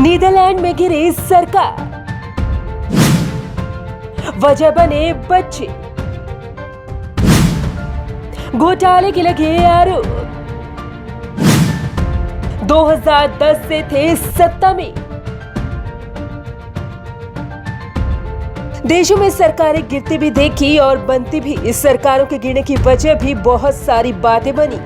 Netherlands में गिरी सरकार, वजह बने बच्चे, घोटाले के लगे आरोप। 2010 से थे सत्ता में। देशों में सरकारें गिरती भी देखी और बनती भी। इस सरकारों के गिरने की वजह भी बहुत सारी बातें बनी,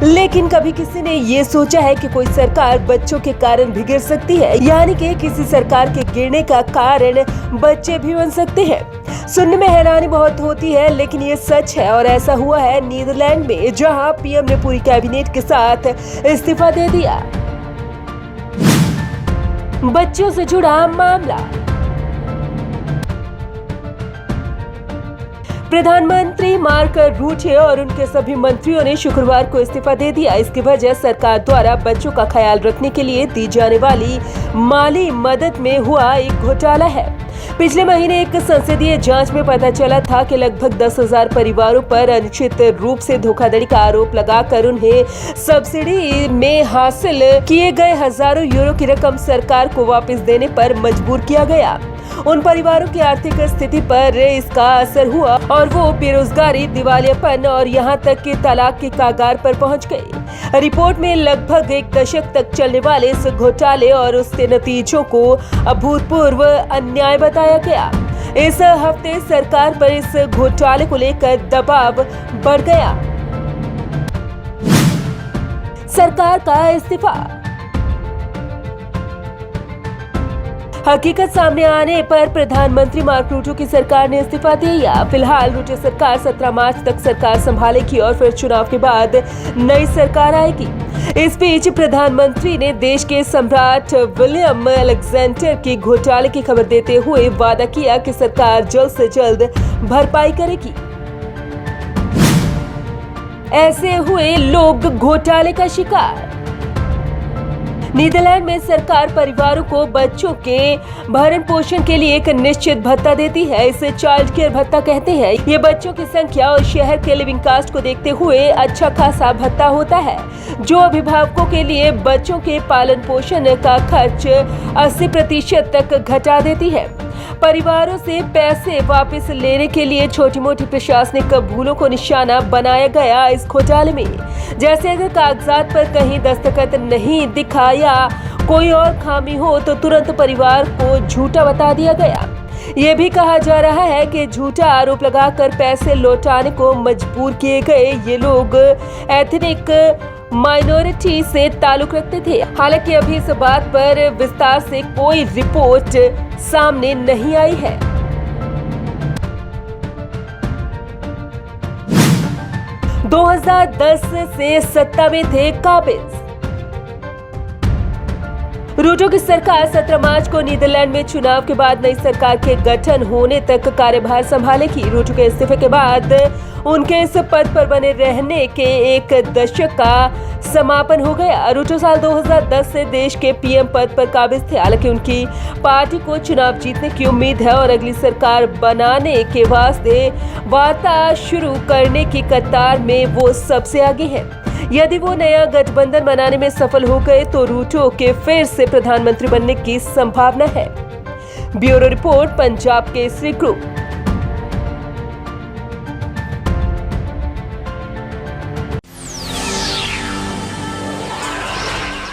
लेकिन कभी किसी ने ये सोचा है कि कोई सरकार बच्चों के कारण भी गिर सकती है, यानी कि किसी सरकार के गिरने का कारण बच्चे भी बन सकते हैं। सुनने में हैरानी बहुत होती है, लेकिन ये सच है और ऐसा हुआ है नीदरलैंड में, जहां पीएम ने पूरी कैबिनेट के साथ इस्तीफा दे दिया। बच्चों से जुड़ा मामला। प्रधानमंत्री मार्क रूटे और उनके सभी मंत्रियों ने शुक्रवार को इस्तीफा दे दिया। इसकी वजह सरकार द्वारा बच्चों का ख्याल रखने के लिए दी जाने वाली माली मदद में हुआ एक घोटाला है। पिछले महीने एक संसदीय जांच में पता चला था कि लगभग 10,000 परिवारों पर अनुचित रूप से धोखाधड़ी का आरोप लगाकर उन्हें सब्सिडी में हासिल किए गए हजारों यूरो की रकम सरकार को वापस देने पर मजबूर किया गया। उन परिवारों की आर्थिक स्थिति पर इसका असर हुआ और वो बेरोजगारी, दिवालियापन और यहाँ तक कि तलाक के कगार पर पहुँच गए। रिपोर्ट में लगभग एक दशक तक चलने वाले इस घोटाले और उसके नतीजों को अभूतपूर्व अन्याय बताया गया। इस हफ्ते सरकार पर इस घोटाले को लेकर दबाव बढ़ गया। सरकार का इस्तीफा। हकीकत सामने आने पर प्रधानमंत्री मार्क रूटे की सरकार ने इस्तीफा दे दिया। फिलहाल रूटे सरकार 17 मार्च तक सरकार संभालेगी और फिर चुनाव के बाद नई सरकार आएगी। इस बीच प्रधानमंत्री ने देश के सम्राट विलियम अलेक्जेंडर के घोटाले की खबर देते हुए वादा किया कि सरकार जल्द से जल्द भरपाई करेगी। ऐसे हुए लोग घोटाले का शिकार। नीदरलैंड में सरकार परिवारों को बच्चों के भरण पोषण के लिए एक निश्चित भत्ता देती है। इसे चाइल्ड केयर भत्ता कहते हैं। ये बच्चों की संख्या और शहर के लिविंग कास्ट को देखते हुए अच्छा खासा भत्ता होता है, जो अभिभावकों के लिए बच्चों के पालन पोषण का खर्च 80% तक घटा देती है। परिवारों से पैसे वापस लेने के लिए छोटी मोटी प्रशासनिक भूलों को निशाना बनाया गया इस घोटाले में। जैसे अगर कागजात पर कहीं दस्तखत नहीं दिखा या कोई और खामी हो तो तुरंत परिवार को झूठा बता दिया गया। ये भी कहा जा रहा है कि झूठा आरोप लगाकर पैसे लौटाने को मजबूर किए गए ये लोग एथनिक माइनॉरिटी से ताल्लुक रखते थे। हालांकि अभी इस बात पर विस्तार से कोई रिपोर्ट सामने नहीं आई है। - 2010 से सत्ता में थे काबिज। रूटो की सरकार 17 मार्च को नीदरलैंड में चुनाव के बाद नई सरकार के गठन होने तक कार्यभार संभालेगी। रूटो के इस्तीफे के बाद उनके इस पद पर बने रहने के एक दशक का समापन हो गया। रूटो साल 2010 से देश के पीएम पद पर काबिज थे। हालांकि उनकी पार्टी को चुनाव जीतने की उम्मीद है और अगली सरकार बनाने के वास्ते वार्ता शुरू करने की कतार में वो सबसे आगे है। यदि वो नया गठबंधन बनाने में सफल हो गए तो रूटो के फिर से प्रधानमंत्री बनने की संभावना है। Bureau report, Punjab Kesari group.